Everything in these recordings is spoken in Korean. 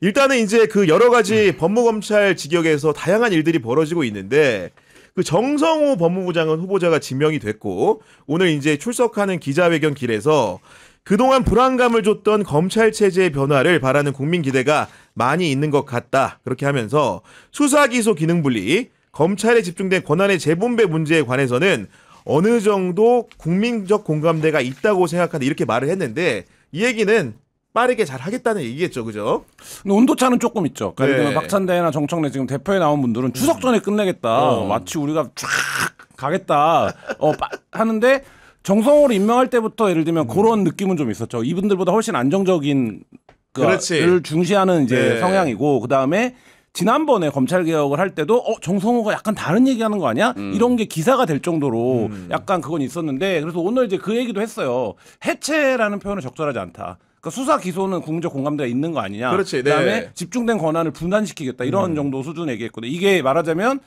일단은 이제 그 여러 가지 법무검찰 직역에서 다양한 일들이 벌어지고 있는데 그 정성호 법무부 장관 후보자가 지명이 됐고 오늘 이제 출석하는 기자회견 길에서 그동안 불안감을 줬던 검찰 체제의 변화를 바라는 국민 기대가 많이 있는 것 같다. 그렇게 하면서 수사 기소 기능 분리, 검찰에 집중된 권한의 재분배 문제에 관해서는 어느 정도 국민적 공감대가 있다고 생각한다. 이렇게 말을 했는데 이 얘기는 빠르게 잘 하겠다는 얘기겠죠, 그죠? 근데 온도차는 조금 있죠. 그러니까 예를 네. 들면 박찬대나 정청래 지금 대표에 나온 분들은 추석 전에 끝내겠다. 마치 우리가 쫙 가겠다. 하는데 정성호를 임명할 때부터 예를 들면 그런 느낌은 좀 있었죠. 이분들보다 훨씬 안정적인 를 중시하는 이제 네. 성향이고 그 다음에 지난번에 검찰 개혁을 할 때도 정성호가 약간 다른 얘기하는 거 아니야? 이런 게 기사가 될 정도로 약간 그건 있었는데 그래서 오늘 이제 그 얘기도 했어요. 해체라는 표현은 적절하지 않다. 그러니까 수사 기소는 국민적 공감대가 있는 거 아니냐. 그렇지, 네. 그다음에 집중된 권한을 분산시키겠다 이런 정도 수준 얘기했거든요. 이게 말하자면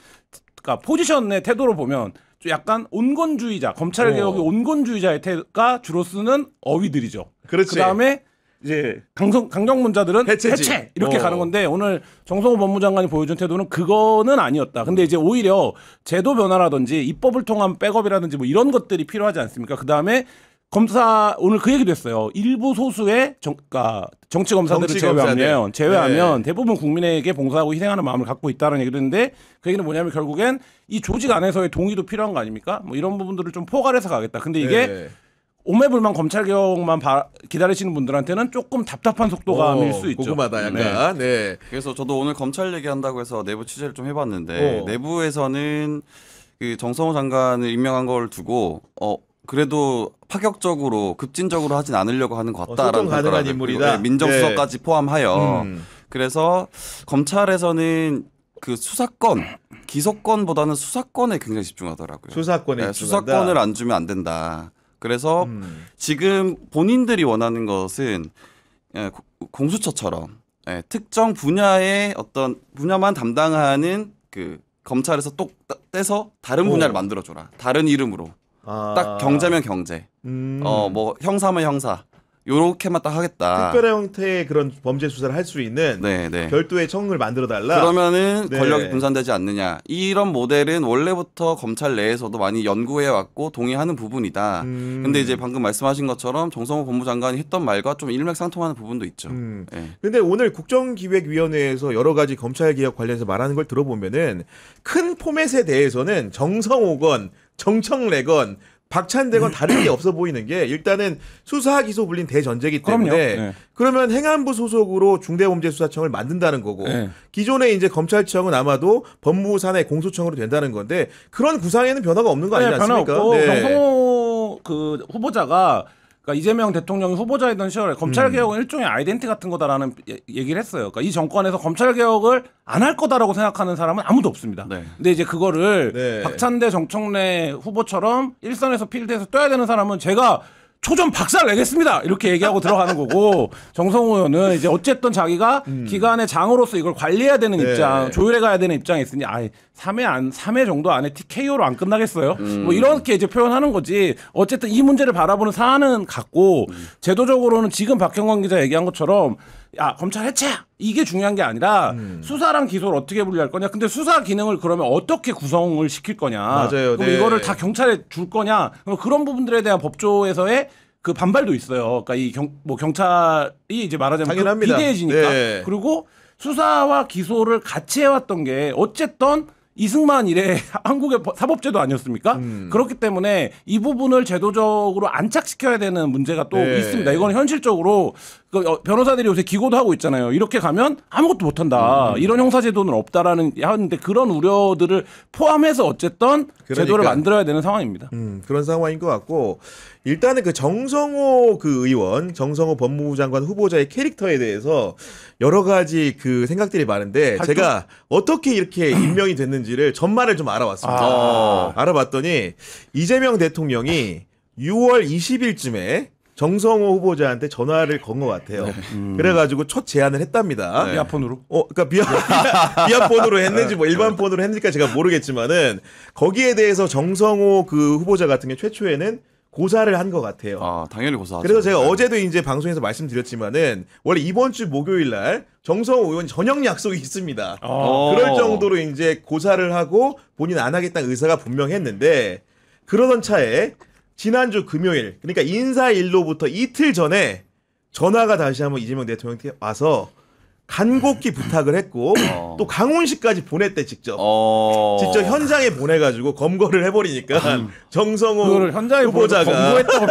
그러니까 포지션의 태도로 보면 좀 약간 온건주의자, 검찰 개혁의 온건주의자의 태가 주로 쓰는 어휘들이죠. 그렇지. 그다음에 이제 강경문자들은 해체지. 해체 이렇게 가는 건데 오늘 정성호 법무장관이 보여준 태도는 그거는 아니었다. 근데 이제 오히려 제도 변화라든지 입법을 통한 백업이라든지 뭐 이런 것들이 필요하지 않습니까? 그다음에 검사 오늘 그 얘기도 했어요. 일부 소수의 그러니까 정치 검사들을 제외하면 대부분 국민에게 봉사하고 희생하는 마음을 갖고 있다는 얘기도 했는데 그 얘기는 뭐냐면 결국엔 이 조직 안에서의 동의도 필요한 거 아닙니까? 뭐 이런 부분들을 좀 포괄해서 가겠다. 근데 이게 오매불만 검찰 개혁만 기다리시는 분들한테는 조금 답답한 속도감일 수 있죠. 궁금하다 약간. 네. 그래서 저도 오늘 검찰 얘기한다고 해서 내부 취재를 좀 해봤는데 내부에서는 그 정성호 장관을 임명한 걸 두고 그래도 파격적으로 급진적으로 하진 않으려고 하는 것 같다라는 소통 가능한 인물이다. 민정수석까지 포함하여 그래서 검찰에서는 그 수사권 기소권보다는 수사권에 굉장히 집중하더라고요. 수사권에 수사권을 안 주면 안 된다. 그래서 지금 본인들이 원하는 것은 공수처처럼 특정 분야의 어떤 분야만 담당하는 그 검찰에서 또 떼서 다른 분야를 만들어줘라. 다른 이름으로. 딱 경제면 경제. 뭐 형사면 형사. 요렇게만 딱 하겠다. 특별한 형태의 그런 범죄 수사를 할 수 있는 별도의 청을 만들어 달라. 그러면은 권력이 분산되지 않느냐. 이런 모델은 원래부터 검찰 내에서도 많이 연구해 왔고 동의하는 부분이다. 근데 이제 방금 말씀하신 것처럼 정성호 법무장관이 했던 말과 좀 일맥상통하는 부분도 있죠. 근데 오늘 국정기획위원회에서 여러 가지 검찰 개혁 관련해서 말하는 걸 들어보면은 큰 포맷에 대해서는 정성호건 정청래건 박찬대건 다른 게 없어 보이는 게 일단은 수사 기소 불린 대전제이기 때문에 그러면 행안부 소속으로 중대범죄수사청을 만든다는 거고 기존의 이제 검찰청은 아마도 법무부 산하의 공수청으로 된다는 건데 그런 구상에는 변화가 없는 거 아니지 않습니까? 변화 없고 정성호 그 후보자가 그러니까 이재명 대통령이 후보자이던 시절에 검찰 개혁은 일종의 아이덴티 같은 거다라는 얘기를 했어요. 그러니까 이 정권에서 검찰 개혁을 안 할 거다라고 생각하는 사람은 아무도 없습니다. 근데 이제 그거를 박찬대 정청래 후보처럼 일선에서 필드에서 떠야 되는 사람은 제가 초전 박살 내겠습니다. 이렇게 얘기하고 들어가는 거고 정성호 의원은 이제 어쨌든 자기가 기관의 장으로서 이걸 관리해야 되는 입장, 조율해 가야 되는 입장에 있으니 3회 정도 안에 TKO로 안 끝나겠어요? 뭐 이렇게 이제 표현하는 거지. 어쨌든 이 문제를 바라보는 사안은 같고 제도적으로는 지금 박형광 기자 얘기한 것처럼 야 검찰 해체 이게 중요한 게 아니라 수사랑 기소를 어떻게 분리할 거냐. 근데 수사 기능을 그러면 어떻게 구성을 시킬 거냐. 맞아요. 그럼 이거를 다 경찰에 줄 거냐. 그런 부분들에 대한 법조에서의 그 반발도 있어요. 그러니까 이 경찰이 이제 말하자면 비대해지니까. 그리고 수사와 기소를 같이 해왔던 게 어쨌든 이승만 이래 한국의 사법제도 아니었습니까? 그렇기 때문에 이 부분을 제도적으로 안착시켜야 되는 문제가 또 있습니다. 이건 현실적으로 변호사들이 요새 기고도 하고 있잖아요. 이렇게 가면 아무것도 못한다. 이런 형사제도는 없다라는 하는데 그런 우려들을 포함해서 어쨌든 제도를 만들어야 되는 상황입니다. 그런 상황인 것 같고 일단은 그 정성호 그 의원, 정성호 법무부 장관 후보자의 캐릭터에 대해서 여러 가지 그 생각들이 많은데 제가 어떻게 이렇게 임명이 됐는지를 전말을 좀 알아봤습니다. 알아봤더니 이재명 대통령이 6월 20일쯤에 정성호 후보자한테 전화를 건 것 같아요. 그래가지고 첫 제안을 했답니다. 비아폰으로? 그러니까 비아폰으로 했는지 뭐 일반 폰으로 했는지까 제가 모르겠지만은 거기에 대해서 정성호 그 후보자 같은 경우 최초에는 고사를 한 것 같아요. 아, 당연히 고사하죠. 그래서 제가 네. 어제도 이제 방송에서 말씀드렸지만은 원래 이번 주 목요일 날 정성호 의원 저녁 약속이 있습니다. 그럴 정도로 이제 고사를 하고 본인 안 하겠다는 의사가 분명했는데 그러던 차에 지난주 금요일 그러니까 인사일로부터 이틀 전에 전화가 다시 한번 이재명 대통령한테 와서 간곡히 부탁을 했고 또 강훈시까지 보냈대 직접. 직접 현장에 보내가지고 검거를 해버리니까 정성호 그거를 현장에 후보자가 검거했다고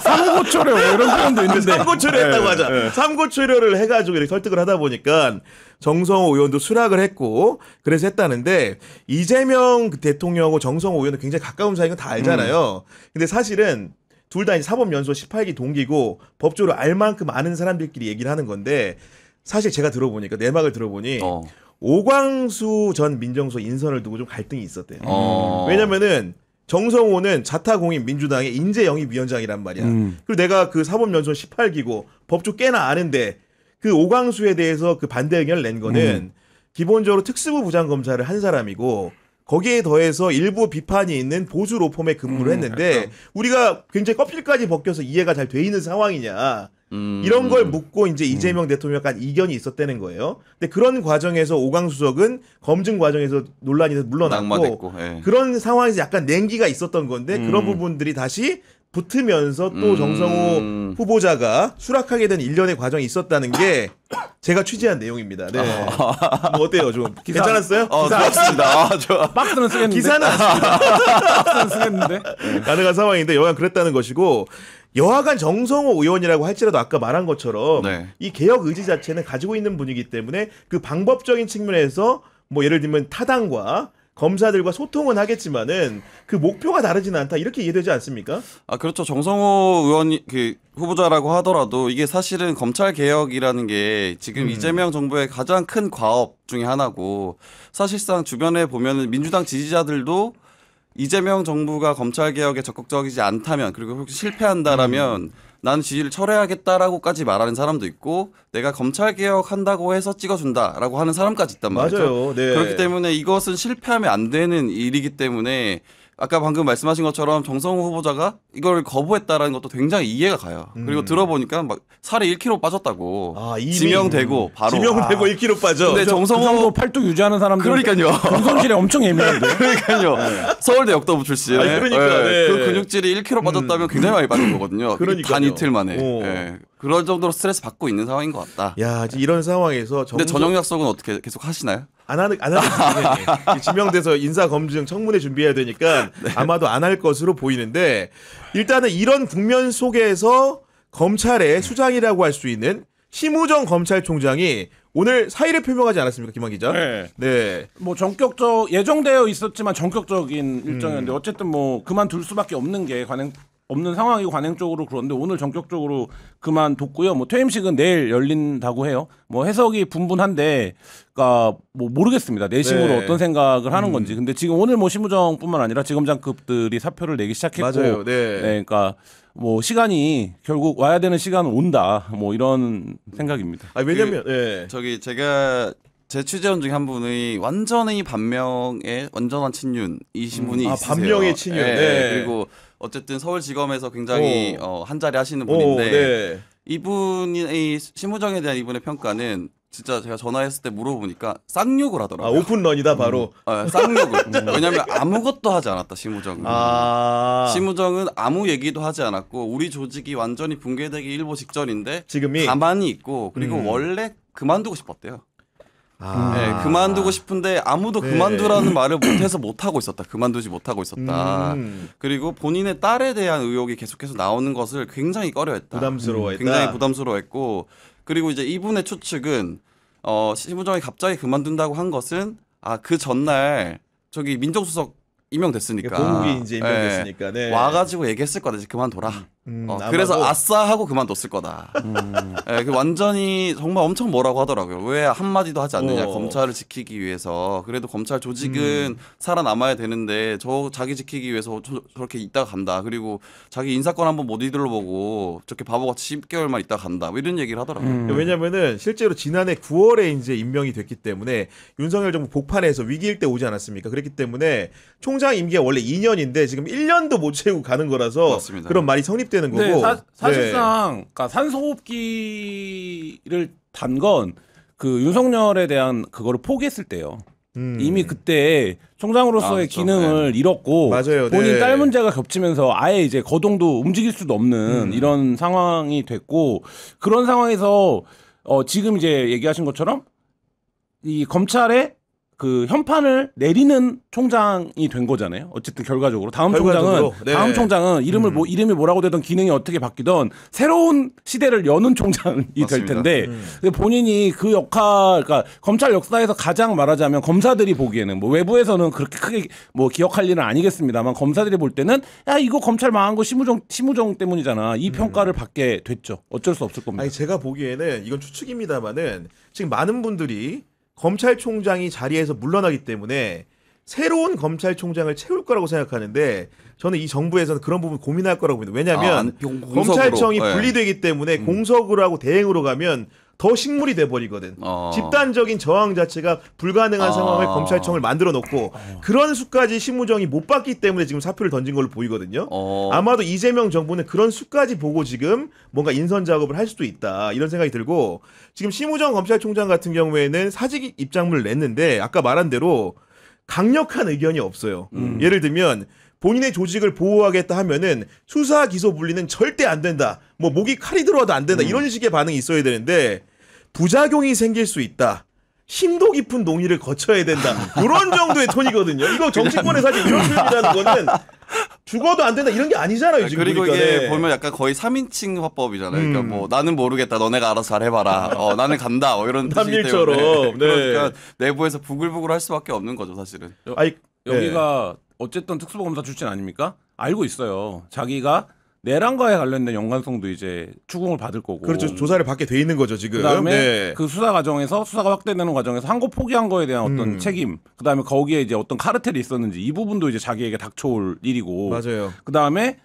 삼고초려 뭐 이런 표현도 있는데 삼고초려했다고 하자. 삼고초려를 해가지고 이렇게 설득을 하다 보니까 정성호 의원도 수락을 했고 그래서 했다는데 이재명 대통령하고 정성호 의원은 굉장히 가까운 사이인 건 다 알잖아요. 근데 사실은 둘 다 사법연수원 18기 동기고 법조를 알 만큼 아는 사람들끼리 얘기를 하는 건데 사실 제가 들어보니까 내막을 들어보니 오광수 전 민정수석 인선을 두고 좀 갈등이 있었대요. 왜냐면은 정성호는 자타공인 민주당의 인재영입위원장이란 말이야. 그리고 내가 그 사법연수원 18기고 법조 꽤나 아는데 그 오광수에 대해서 그 반대 의견을 낸 거는 기본적으로 특수부 부장검사를 한 사람이고 거기에 더해서 일부 비판이 있는 보수 로펌에 근무를 했는데 우리가 굉장히 껍질까지 벗겨서 이해가 잘 돼 있는 상황이냐. 이런 걸 묻고 이제 이재명 대통령 약간 이견이 있었다는 거예요. 근데 그런 과정에서 오광수석은 검증 과정에서 논란이 돼서 물러났고 그런 상황에서 약간 냉기가 있었던 건데 그런 부분들이 다시 붙으면서 또 정성호 후보자가 수락하게 된 일련의 과정이 있었다는 게 제가 취재한 내용입니다. 네. 뭐 어때요? 좀 괜찮았어요? 좋았습니다. 좋아. 박스는 쓰겠는데 기사는 안 씁니다. 박스는 쓰겠는데 가능한 상황인데 여하간 그랬다는 것이고 여하간 정성호 의원이라고 할지라도 아까 말한 것처럼 이 개혁 의지 자체는 가지고 있는 분이기 때문에 그 방법적인 측면에서 뭐 예를 들면 타당과 검사들과 소통은 하겠지만은 그 목표가 다르지는 않다 이렇게 이해되지 않습니까? 아 그렇죠. 정성호 의원이 그 후보자라고 하더라도 이게 사실은 검찰 개혁이라는 게 지금 이재명 정부의 가장 큰 과업 중에 하나고 사실상 주변에 보면은 민주당 지지자들도 이재명 정부가 검찰 개혁에 적극적이지 않다면 그리고 혹시 실패한다라면 나는 지지를 철회하겠다라고까지 말하는 사람도 있고 내가 검찰 개혁한다고 해서 찍어준다라고 하는 사람까지 있단 말이죠. 맞아요. 네. 그렇기 때문에 이것은 실패하면 안 되는 일이기 때문에 아까 방금 말씀하신 것처럼 정성호 후보자가 이걸 거부했다라는 것도 굉장히 이해가 가요. 그리고 들어보니까 막 살이 1kg 빠졌다고 지명되고 바로 지명되고 1kg 빠져. 근데 정성호 팔뚝 유지하는 사람들 그러니까요. 근손실에 엄청 예민한데. 그러니까요. 서울대 역도부 출신. 그러니까 그 근육질이 1kg 빠졌다면 굉장히 많이 빠진 거거든요. 그러니까요. 단 이틀 만에. 그럴 정도로 스트레스 받고 있는 상황인 것 같다. 야, 이런 상황에서 근데 저녁 약속은 어떻게 계속 하시나요? 안 하는 지명돼서 인사 검증 청문회 준비해야 되니까 아마도 안 할 것으로 보이는데 일단은 이런 국면 속에서 검찰의 수장이라고 할 수 있는 심우정 검찰총장이 오늘 사의를 표명하지 않았습니까, 김한 기자? 네. 뭐 예정되어 있었지만 전격적인 일정이었는데 어쨌든 뭐 그만둘 수밖에 없는 게 없는 상황이고 관행적으로 그런데 오늘 전격적으로 그만뒀고요. 뭐 퇴임식은 내일 열린다고 해요. 뭐 해석이 분분한데, 그러니까 뭐 모르겠습니다. 내심으로 어떤 생각을 하는 건지. 근데 지금 오늘 뭐 심우정뿐만 아니라 지검장급들이 사표를 내기 시작했고, 맞아요. 그러니까 뭐 시간이 결국 와야 되는 시간은 온다. 뭐 이런 생각입니다. 왜냐면 저기 제가 제 취재원 중에 한 분이 완전히 반명의 완전한 친윤이신 분이 있으세요. 반명의 친윤. 그리고 어쨌든 서울지검에서 굉장히 한 자리 하시는 분인데 이분이 심우정에 대한 이분의 평가는 진짜 제가 전화했을 때 물어보니까 쌍욕을 하더라고요. 오픈런이다 바로. 쌍욕을. 왜냐하면 아무것도 하지 않았다 심우정은. 심우정은 아무 얘기도 하지 않았고 우리 조직이 완전히 붕괴되기 일보 직전인데 지금이 가만히 있고 그리고 원래 그만두고 싶었대요. 그만두고 싶은데 아무도 그만두라는 말을 못해서 못하고 있었다. 그만두지 못하고 있었다. 그리고 본인의 딸에 대한 의혹이 계속해서 나오는 것을 굉장히 꺼려했다. 부담스러워했다. 굉장히 부담스러워했고 그리고 이제 이분의 추측은 심우정이 갑자기 그만둔다고 한 것은 그 전날 저기 민정수석 임명됐으니까 보국이 이제 임명됐으니까 와가지고 얘기했을 거다. 이제 그만둬라. 그래서 아마도. 아싸 하고 그만뒀을 거다. 예, 그 완전히 정말 엄청 뭐라고 하더라고요. 왜 한마디도 하지 않느냐. 검찰을 지키기 위해서. 그래도 검찰 조직은 살아남아야 되는데 자기 지키기 위해서 저렇게 있다가 간다. 그리고 자기 인사권 한번 못 뒤돌아보고 저렇게 바보같이 10개월만 있다가 간다. 뭐 이런 얘기를 하더라고요. 왜냐면은 실제로 지난해 9월에 이제 임명이 됐기 때문에 윤석열 정부 복판에서 위기일 때 오지 않았습니까? 그렇기 때문에 총장 임기가 원래 2년인데 지금 1년도 못 채우고 가는 거라서 맞습니다. 그런 말이 성립되는 거고. 네, 사실상 그러니까 산소호흡기를 단 건 그 윤석열에 대한 그거를 포기했을 때요. 이미 그때 총장으로서의 그렇죠. 기능을 잃었고 맞아요. 본인 네. 딸 문제가 겹치면서 아예 이제 거동도 움직일 수도 없는 이런 상황이 됐고 그런 상황에서 지금 이제 얘기하신 것처럼 이 검찰의 그 현판을 내리는 총장이 된 거잖아요. 어쨌든 결과적으로 다음 결과적으로, 총장은 네. 다음 총장은 이름이 뭐라고 되던 기능이 어떻게 바뀌던 새로운 시대를 여는 총장이 될 맞습니다. 텐데 근데 본인이 그 역할, 그러니까 검찰 역사에서 가장 말하자면 검사들이 보기에는 뭐 외부에서는 그렇게 크게 뭐 기억할 일은 아니겠습니다만 검사들이 볼 때는 야 이거 검찰 망한 거 심우정 때문이잖아. 이 평가를 받게 됐죠. 어쩔 수 없을 겁니다. 아니 제가 보기에는 이건 추측입니다만은 지금 많은 분들이 검찰총장이 자리에서 물러나기 때문에 새로운 검찰총장을 채울 거라고 생각하는데 저는 이 정부에서는 그런 부분 고민할 거라고 봅니다. 왜냐하면 공석으로. 검찰청이 네. 분리되기 때문에 공석으로 하고 대행으로 가면 더 식물이 돼버리거든. 집단적인 저항 자체가 불가능한 상황을 검찰청을 만들어 놓고 그런 수까지 심우정이 못 봤기 때문에 지금 사표를 던진 걸로 보이거든요. 아마도 이재명 정부는 그런 수까지 보고 지금 뭔가 인선 작업을 할 수도 있다 이런 생각이 들고 지금 심우정 검찰총장 같은 경우에는 사직 입장문을 냈는데 아까 말한 대로 강력한 의견이 없어요. 예를 들면 본인의 조직을 보호하겠다 하면은 수사 기소 분리는 절대 안 된다. 뭐 목이 칼이 들어와도 안 된다. 이런 식의 반응이 있어야 되는데 부작용이 생길 수 있다. 심도 깊은 논의를 거쳐야 된다. 이런 정도의 톤이거든요. 이거 정치권에 사실 이런 표현이라는 거는 죽어도 안 된다 이런 게 아니잖아요. 지금 그리고 보니까. 이게 네. 보면 약간 거의 3인칭 화법이잖아요. 그러니까 뭐 나는 모르겠다, 너네가 알아서 잘 해봐라. 나는 간다. 이런 뜻이기 남일처럼. 때문에 네. 그러니까 내부에서 부글부글 할 수밖에 없는 거죠, 사실은. 아니, 여기가 어쨌든 특수보검사 출신 아닙니까? 알고 있어요. 자기가 내란과에 관련된 연관성도 이제 추궁을 받을 거고. 그렇죠. 조사를 받게 돼 있는 거죠 지금. 그다음에 네. 그 수사 과정에서 수사가 확대되는 과정에서 한 거 포기한 거에 대한 어떤 책임, 그다음에 거기에 이제 어떤 카르텔이 있었는지 이 부분도 이제 자기에게 닥쳐올 일이고. 맞아요. 그다음에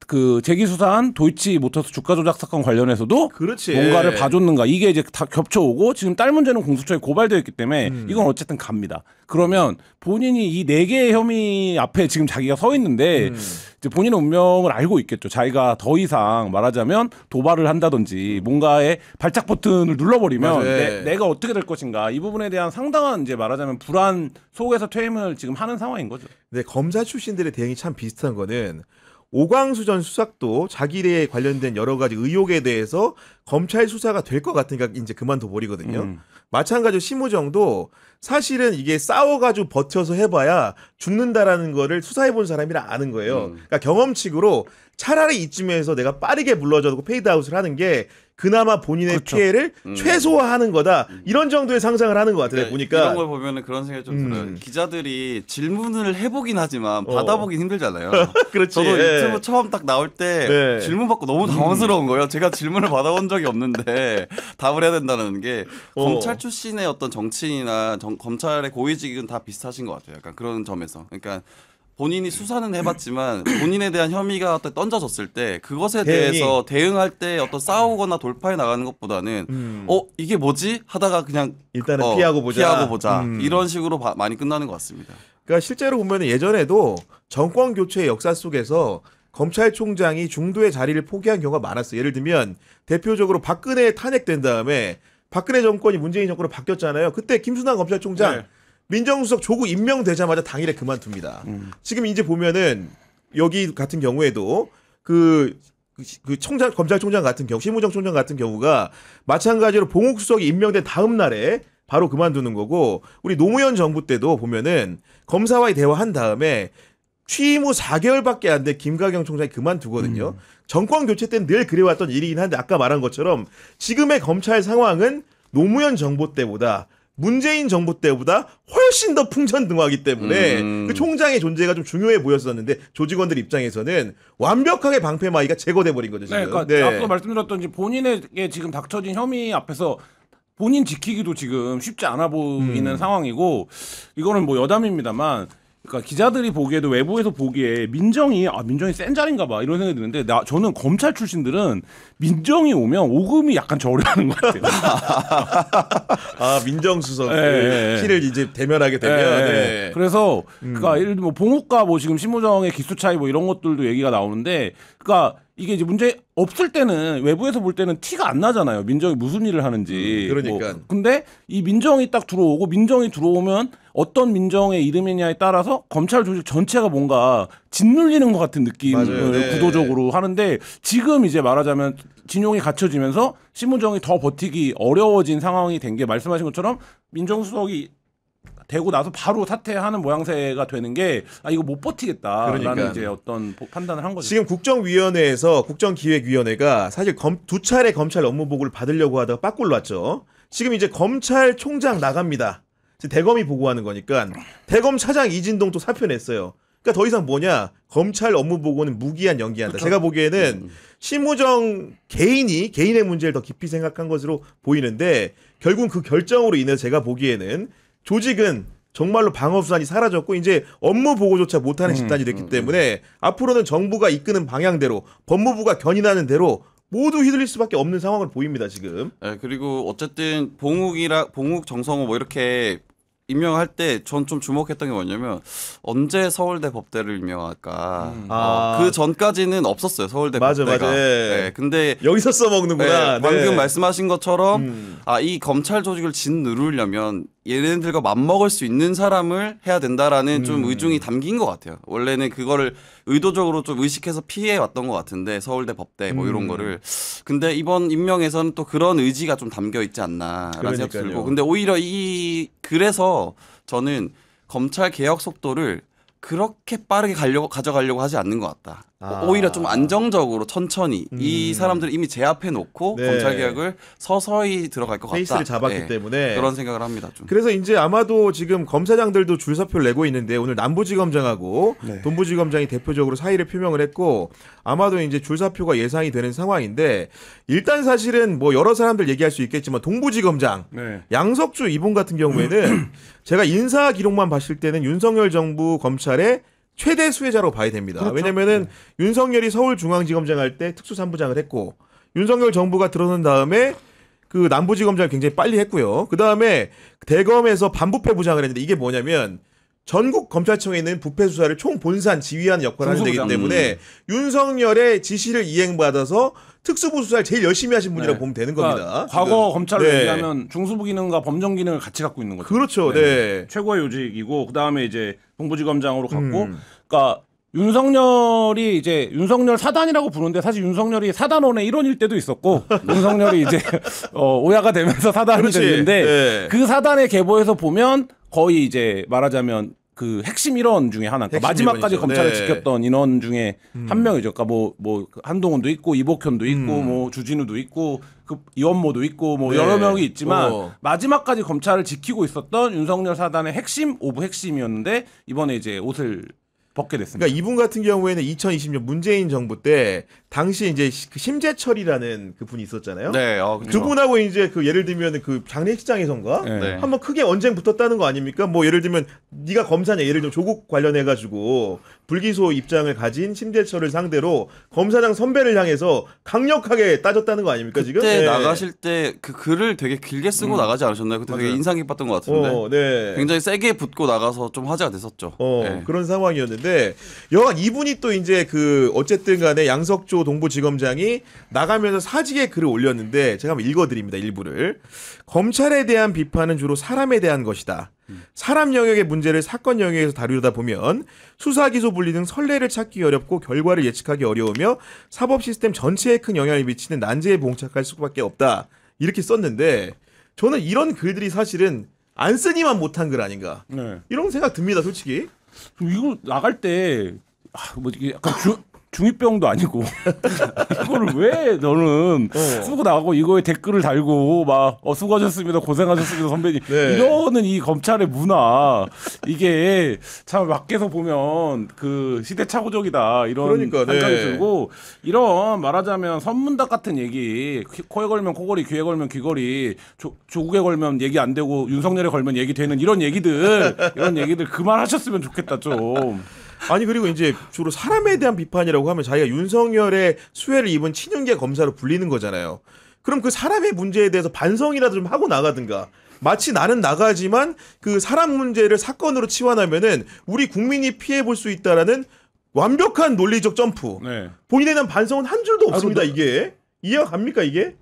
그 재기 수사한 도이치모터스 주가 조작 사건 관련해서도 그렇지. 뭔가를 봐줬는가 이게 이제 다 겹쳐오고 지금 딸 문제는 공수처에 고발되어 있기 때문에 이건 어쨌든 갑니다. 그러면 본인이 이 4개의 혐의 앞에 지금 자기가 서 있는데 이제 본인의 운명을 알고 있겠죠. 자기가 더 이상 말하자면 도발을 한다든지 뭔가의 발작 버튼을 눌러버리면 내가 어떻게 될 것인가 이 부분에 대한 상당한 이제 말하자면 불안 속에서 퇴임을 지금 하는 상황인 거죠. 네, 검사 출신들의 대응이 참 비슷한 거는 오광수 전 수석도 자기 일에 관련된 여러 가지 의혹에 대해서 검찰 수사가 될 것 같으니까 이제 그만둬 버리거든요. 마찬가지로 심우정도 사실은 이게 싸워가지고 버텨서 해봐야 죽는다라는 거를 수사해본 사람이라 아는 거예요. 그러니까 경험칙으로 차라리 이쯤에서 내가 빠르게 물러져도 페이드아웃을 하는 게 그나마 본인의 그렇죠. 피해를 최소화하는 거다. 이런 정도의 상상을 하는 것 같아요. 보니까. 이런 걸 보면은 그런 생각이 좀 들어요. 기자들이 질문을 해보긴 하지만 받아보긴 힘들잖아요. 그렇지. 저도 예. 유튜브 처음 딱 나올 때 네. 질문 받고 너무 당황스러운 거예요. 제가 질문을 받아본 적이 없는데 답을 해야 된다는 게 검찰 출신의 어떤 정치인이나 검찰의 고위직은 다 비슷하신 것 같아요. 약간 그런 점에서. 그러니까 본인이 수사는 해봤지만 본인에 대한 혐의가 던져졌을 때 그것에 대해서 대응할 때 어떤 싸우거나 돌파해 나가는 것보다는 이게 뭐지? 하다가 그냥 일단은 피하고 보자. 이런 식으로 많이 끝나는 것 같습니다. 그러니까 실제로 보면 예전에도 정권 교체의 역사 속에서 검찰총장이 중도의 자리를 포기한 경우가 많았어요. 예를 들면 대표적으로 박근혜 탄핵된 다음에 박근혜 정권이 문재인 정권으로 바뀌었잖아요. 그때 김순환 검찰총장 네. 민정수석 조국 임명되자마자 당일에 그만둡니다. 지금 이제 보면은 여기 같은 경우에도 그 검찰총장 같은 경우, 심우정 총장 같은 경우가 마찬가지로 봉욱 수석이 임명된 다음 날에 바로 그만두는 거고 우리 노무현 정부 때도 보면은 검사와의 대화한 다음에 취임 후 4개월밖에 안 된 김가경 총장이 그만두거든요. 정권 교체 때는 늘 그래왔던 일이긴 한데 아까 말한 것처럼 지금의 검찰 상황은 노무현 정부 때보다 문재인 정부 때보다 훨씬 더 풍천등화하기 때문에 그 총장의 존재가 좀 중요해 보였었는데 조직원들 입장에서는 완벽하게 방패막이가 제거돼 버린 거죠. 지금. 네, 그러니까 앞서 말씀드렸던 본인에게 지금 닥쳐진 혐의 앞에서 본인 지키기도 지금 쉽지 않아 보이는 상황이고 이거는 뭐 여담입니다만. 그러니까 기자들이 보기에도 외부에서 보기에 민정이 센 자리인가 봐 이런 생각이 드는데 저는 검찰 출신들은 민정이 오면 오금이 약간 저려하는 것 같아요. 민정수석 키를 이제 대면하게 되면 네. 그래서 그러니까 예를 들면 뭐 봉욱과 뭐 지금 심우정의 기수 차이 뭐 이런 것들도 얘기가 나오는데 그러니까 이게 이제 문제 없을 때는 외부에서 볼 때는 티가 안 나잖아요. 민정이 무슨 일을 하는지. 그러니까. 근데 이 민정이 딱 들어오고 민정이 들어오면 어떤 민정의 이름이냐에 따라서 검찰 조직 전체가 뭔가 짓눌리는 것 같은 느낌을 네. 구도적으로 하는데 지금 이제 말하자면 진용이 갖춰지면서 심우정이 더 버티기 어려워진 상황이 된 게 말씀하신 것처럼 민정수석이 되고 나서 바로 사퇴하는 모양새가 되는 게 이거 못 버티겠다라는 그러니까. 이제 어떤 판단을 한 거죠. 지금 국정위원회에서 국정기획위원회가 사실 두 차례 검찰 업무 보고를 받으려고 하다가 빠꾸를 놨죠. 지금 이제 검찰총장 나갑니다. 대검이 보고하는 거니까 대검 차장 이진동 또 사표 냈어요. 그러니까 더 이상 뭐냐 검찰 업무 보고는 무기한 연기한다. 그쵸? 제가 보기에는 심우정 개인의 문제를 더 깊이 생각한 것으로 보이는데 결국은 그 결정으로 인해서 제가 보기에는 조직은 정말로 방어수단이 사라졌고 이제 업무 보고조차 못하는 집단이 됐기 때문에 앞으로는 정부가 이끄는 방향대로 법무부가 견인하는 대로 모두 휘둘릴 수밖에 없는 상황을 보입니다 지금. 네, 그리고 어쨌든 봉욱 정성호 뭐 이렇게 임명할 때 전 좀 주목했던 게 뭐냐면 언제 서울대 법대를 임명할까. 그 전까지는 없었어요 서울대 법대가. 맞아. 네, 근데 여기서 써먹는구나. 네, 방금 말씀하신 것처럼 이 검찰 조직을 짓누르려면 얘네들과 맞먹을 수 있는 사람을 해야 된다라는 좀 의중이 담긴 것 같아요. 원래는 그거를 의도적으로 좀 의식해서 피해 왔던 것 같은데 서울대 법대 뭐 이런 거를. 근데 이번 임명에서는 또 그런 의지가 좀 담겨 있지 않나라는 생각도 들고. 근데 오히려 그래서 저는 검찰 개혁 속도를 그렇게 빠르게 가져가려고 하지 않는 것 같다. 오히려 좀 안정적으로 천천히 이 사람들을 이미 제압해 놓고 네. 검찰 개혁을 서서히 들어갈 것 같다. 페이스를 잡았기 네. 때문에 그런 생각을 합니다. 좀. 그래서 이제 아마도 지금 검사장들도 줄사표를 내고 있는데 오늘 남부지검장하고 네. 동부지검장이 대표적으로 사의를 표명을 했고 아마도 이제 줄사표가 예상이 되는 상황인데 일단 사실은 뭐 여러 사람들 얘기할 수 있겠지만 동부지검장 네. 양석주 이분 같은 경우에는 제가 인사 기록만 봤을 때는 윤석열 정부 검찰의 최대 수혜자로 봐야 됩니다. 그렇죠. 왜냐면은 윤석열이 서울중앙지검장 할 때 특수산부장을 했고 윤석열 정부가 들어선 다음에 그 남부지검장을 굉장히 빨리 했고요. 그 다음에 대검에서 반부패 부장을 했는데 이게 뭐냐면 전국 검찰청에 있는 부패 수사를 총본산 지휘하는 역할을 하는 데이기 때문에 윤석열의 지시를 이행받아서 특수부 수사를 제일 열심히 하신 분이라고 보면 되는 겁니다. 과거 지금. 검찰을 네. 얘기하면 중수부 기능과 범정 기능을 같이 갖고 있는 거죠. 그렇죠. 네. 최고의 요직이고 그다음에 이제 동부지검장으로 갔고 그러니까 윤석열이 이제 윤석열 사단이라고 부르는데 사실 윤석열이 사단원의 일원일 때도 있었고 윤석열이 이제 오야가 되면서 사단이 그렇지. 됐는데 네. 그 사단의 계보에서 보면 거의 이제 말하자면 그 핵심 인원 중에 하나, 그러니까 핵심 마지막까지 인원이죠. 검찰을 네. 지켰던 인원 중에 한 명이죠. 그러니까 뭐 한동훈도 있고 이복현도 있고 뭐 주진우도 있고 그 이원모도 있고 뭐 네. 여러 명이 있지만 마지막까지 검찰을 지키고 있었던 윤석열 사단의 핵심 오브 핵심이었는데 이번에 이제 옷을 벗게 됐습니다. 그러니까 이분 같은 경우에는 2020년 문재인 정부 때 당시 이제 그 심재철이라는 그 분이 있었잖아요. 네, 그렇죠. 두 분하고 이제 그 예를 들면 그 장례식장에선가 네. 한번 크게 언쟁 붙었다는 거 아닙니까? 뭐 예를 들면 네가 검사냐, 예를 들면 조국 관련해 가지고 불기소 입장을 가진 심재철을 상대로 검사장 선배를 향해서 강력하게 따졌다는 거 아닙니까 지금? 그때 네. 나가실 때 그 글을 되게 길게 쓰고 나가지 않으셨나요? 그때 되게 맞아요. 인상 깊었던 것 같은데. 네. 굉장히 세게 붙고 나가서 좀 화제가 됐었죠. 네. 그런 상황이었는데 여간 이분이 또 이제 그 어쨌든 간에 양석조 동부지검장이 나가면서 사직의 글을 올렸는데 제가 한번 읽어드립니다. 일부를. 검찰에 대한 비판은 주로 사람에 대한 것이다. 사람 영역의 문제를 사건 영역에서 다루다 보면 수사 기소 분리 등 선례를 찾기 어렵고 결과를 예측하기 어려우며 사법 시스템 전체에 큰 영향을 미치는 난제에 봉착할 수밖에 없다. 이렇게 썼는데 저는 이런 글들이 사실은 안 쓰니만 못한 글 아닌가. 네. 이런 생각 듭니다, 솔직히. 이거 나갈 때 뭐 이게 약간 중이병도 아니고 이거를 왜 너는 쓰고 나가고 이거에 댓글을 달고 막 수고하셨습니다 고생하셨습니다 선배님 네. 이러는 이 검찰의 문화 이게 참 밖에서 보면 그 시대착오적이다 이런 그러니까, 생각이 네. 들고 이런 말하자면 선문답 같은 얘기 코에 걸면 코걸이 귀에 걸면 귀걸이 조국에 걸면 얘기 안 되고 윤석열에 걸면 얘기 되는 이런 얘기들 그만하셨으면 좋겠다 좀. 아니 그리고 이제 주로 사람에 대한 비판이라고 하면 자기가 윤석열의 수혜를 입은 친윤계 검사로 불리는 거잖아요. 그럼 그 사람의 문제에 대해서 반성이라도 좀 하고 나가든가. 마치 나는 나가지만 그 사람 문제를 사건으로 치환하면은 우리 국민이 피해 볼 수 있다라는 완벽한 논리적 점프. 네. 본인에 대한 반성은 한 줄도 없습니다. 이게 이해가 갑니까 이게?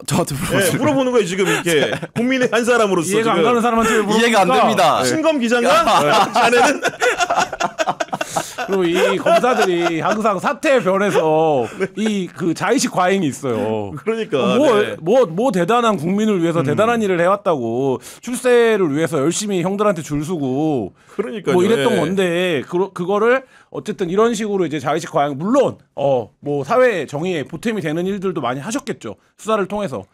저한테 네, 물어보는 거예요 지금 이렇게 국민의 한 사람으로서 이해가 지금. 안 가는 사람한테 물어보니까 이해가 안 됩니다. 신검 기자인가? 자네는 그리고 이 검사들이 항상 사태에 변해서 이 그 자의식 과잉이 있어요. 그러니까 네. 뭐 대단한 국민을 위해서 대단한 일을 해왔다고 출세를 위해서 열심히 형들한테 줄 서고 그러니까요. 뭐 이랬던 네. 건데 그거를 어쨌든 이런 식으로 이제 자의식 과잉 물론 뭐 사회 정의에 보탬이 되는 일들도 많이 하셨겠죠 수사를 통해서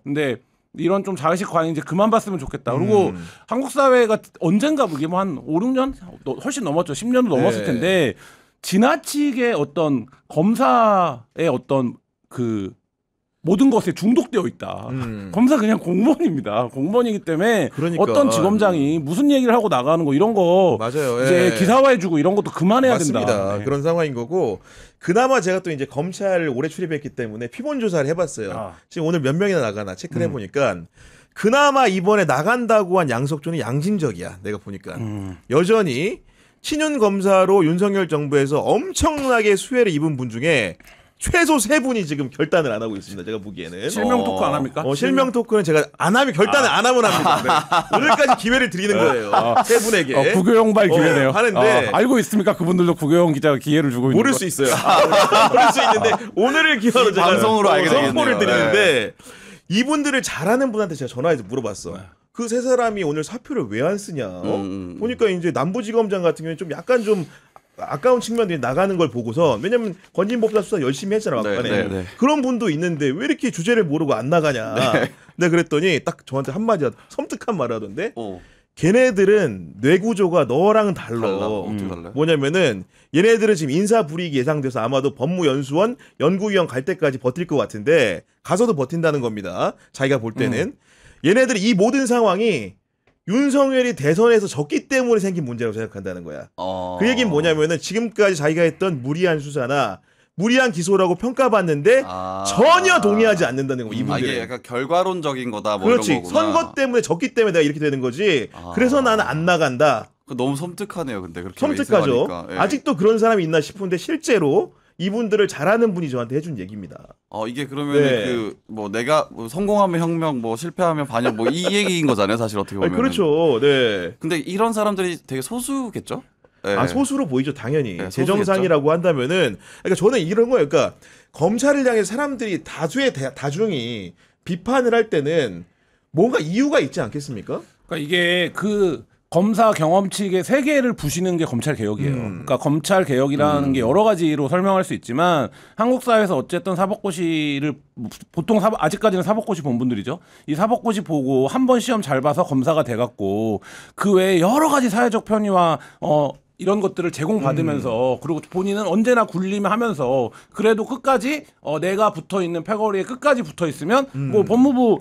근데 이런 좀 자의식 과잉 이제 그만 봤으면 좋겠다. 그리고 한국 사회가 언젠가 그게 뭐 한 5, 6년 훨씬 넘었죠. 10년도 넘었을 네. 텐데 지나치게 어떤 검사의 어떤 그 모든 것에 중독되어 있다. 검사 그냥 공무원입니다. 공무원이기 때문에 그러니까. 어떤 지검장이 무슨 얘기를 하고 나가는 거 이런 거 맞아요. 이제 예. 기사화해주고 이런 것도 그만해야 맞습니다. 된다. 네. 그런 상황인 거고 그나마 제가 또 이제 검찰을 오래 출입했기 때문에 피본 조사를 해봤어요. 지금 오늘 몇 명이나 나가나 체크를 해보니까 그나마 이번에 나간다고 한 양석조는 양심적이야. 내가 보니까 여전히 친윤 검사로 윤석열 정부에서 엄청나게 수혜를 입은 분 중에 최소 3분이 지금 결단을 안 하고 있습니다. 제가 보기에는. 실명 토크 안 합니까? 실명 토크는 제가 안 하면 결단을 안 하면 합니다. 네. 오늘까지 기회를 드리는 거예요. 3분에게. 국외용발 기회네요. 하는데 알고 있습니까? 그분들도 국외용 기자가 기회를 주고 있는 모를 거. 수 있어요. 모를 수 있는데 오늘을 기회로 제가 방송으로 알게 선포를 되겠네요. 드리는데 이분들을 잘하는 분한테 제가 전화해서 물어봤어. 그 세 사람이 오늘 사표를 왜 안 쓰냐. 보니까 이제 남부지검장 같은 경우는 좀 약간 좀 아까운 측면들이 나가는 걸 보고서 왜냐면 권진법사 수사 열심히 했잖아 막판에 그런 분도 있는데 왜 이렇게 주제를 모르고 안 나가냐. 내가 그랬더니 딱 저한테 한마디 섬뜩한 말을 하던데 걔네들은 뇌구조가 너랑은 달라. 어떻게 달라요? 뭐냐면은 얘네들은 지금 인사 불이익 예상돼서 아마도 법무연수원 연구위원 갈 때까지 버틸 것 같은데 가서도 버틴다는 겁니다. 자기가 볼 때는 얘네들이 이 모든 상황이 윤석열이 대선에서 졌기 때문에 생긴 문제라고 생각한다는 거야. 그 얘기는 뭐냐면은 지금까지 자기가 했던 무리한 수사나 무리한 기소라고 평가받는데 전혀 동의하지 않는다는 거. 이분들. 이게 약간 결과론적인 거다. 뭐 그렇지. 이런 거구나. 선거 때문에 졌기 때문에 내가 이렇게 되는 거지. 그래서 나는 안 나간다. 너무 섬뜩하네요. 근데 그렇게 섬뜩하죠. 말씀하니까. 예. 아직도 그런 사람이 있나 싶은데 실제로 이분들을 잘하는 분이 저한테 해준 얘기입니다. 이게 그러면 네. 그 뭐 내가 뭐 성공하면 혁명, 뭐 실패하면 반역, 뭐 이 얘기인 거잖아요. 사실 어떻게 보면. 그렇죠. 네. 근데 이런 사람들이 되게 소수겠죠? 네. 소수로 보이죠, 당연히. 네, 재정상이라고 한다면은, 그러니까 저는 이런 거예요. 그러니까 검찰을 향해 사람들이 다중이 비판을 할 때는 뭔가 이유가 있지 않겠습니까? 그러니까 이게 그 검사 경험칙의 세계를 부시는 게 검찰 개혁이에요. 그러니까 검찰 개혁이라는 게 여러 가지로 설명할 수 있지만 한국 사회에서 어쨌든 사법고시를 보통 아직까지는 사법고시 본 분들이죠. 이 사법고시 보고 한 번 시험 잘 봐서 검사가 돼갖고 그 외에 여러 가지 사회적 편의와 이런 것들을 제공받으면서 그리고 본인은 언제나 군림하면서 그래도 끝까지 내가 붙어있는 패거리에 끝까지 붙어있으면 뭐 법무부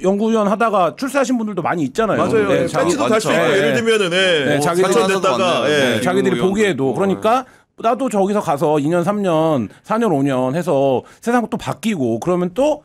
연구위원 하다가 출세하신 분들도 많이 있잖아요. 맞아요. 네, 배치도 달 수 있고 예를 들면은 자기들이 자기들이 보기에도 그러니까 나도 저기서 가서 2년 3년 4년 5년 해서 세상 또 바뀌고 그러면 또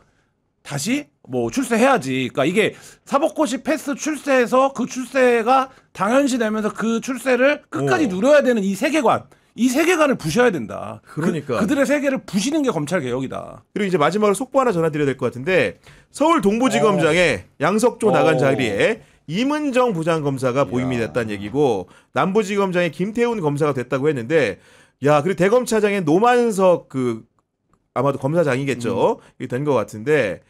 다시 뭐 출세해야지. 그러니까 이게 사법고시 패스 출세해서 그 출세가 당연시 되면서 그 출세를 끝까지 누려야 되는 이 세계관을 부셔야 된다. 그러니까 그들의 세계를 부시는 게 검찰 개혁이다. 그리고 이제 마지막으로 속보 하나 전해드려야 될 것 같은데 서울 동부지검장에 양석조 나간 자리에 이문정 부장검사가 보임이 됐다는 얘기고 남부지검장에 김태훈 검사가 됐다고 했는데 그리고 대검차장에 노만석 아마도 검사장이겠죠. 이게 된 것 같은데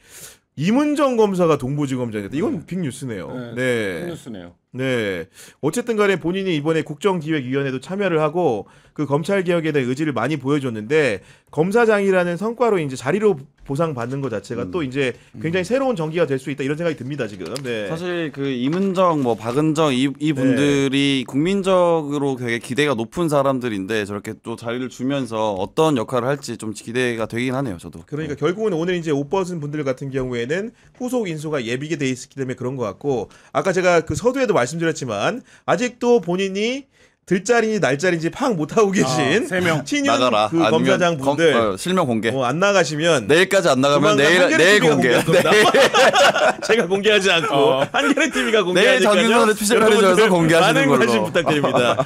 이문정 검사가 동부지검장이었다. 이건 빅뉴스네요. 빅뉴스네요. 네. 어쨌든 간에 본인이 이번에 국정기획위원회도 참여를 하고 그 검찰개혁에 대한 의지를 많이 보여줬는데 검사장이라는 성과로 이제 자리로 보상받는 것 자체가 또 이제 굉장히 새로운 전기가 될 수 있다 이런 생각이 듭니다, 지금. 네. 사실 그 이문정, 뭐 박은정 이 분들이 국민적으로 되게 기대가 높은 사람들인데 저렇게 또 자리를 주면서 어떤 역할을 할지 좀 기대가 되긴 하네요, 저도. 그러니까 결국은 오늘 이제 옷 벗은 분들 같은 경우에는 후속 인수가 예비게 돼 있기 때문에 그런 것 같고 아까 제가 그 서두에도 말씀드렸지만 아직도 본인이 들자리인지 날자리인지 파악 못하고 계신 3명 친윤 나가라. 그 검사장 분들 실명 공개. 안 나가시면 내일까지 안 나가면 조만간 내일 한겨레 공개. TV가 공개할 제가 공개하지 않고 한겨레 TV가 내일 공개하니까요. 정윤선의 피셜 매니저에서 공개하시는 많은 걸로. 관심 부탁드립니다.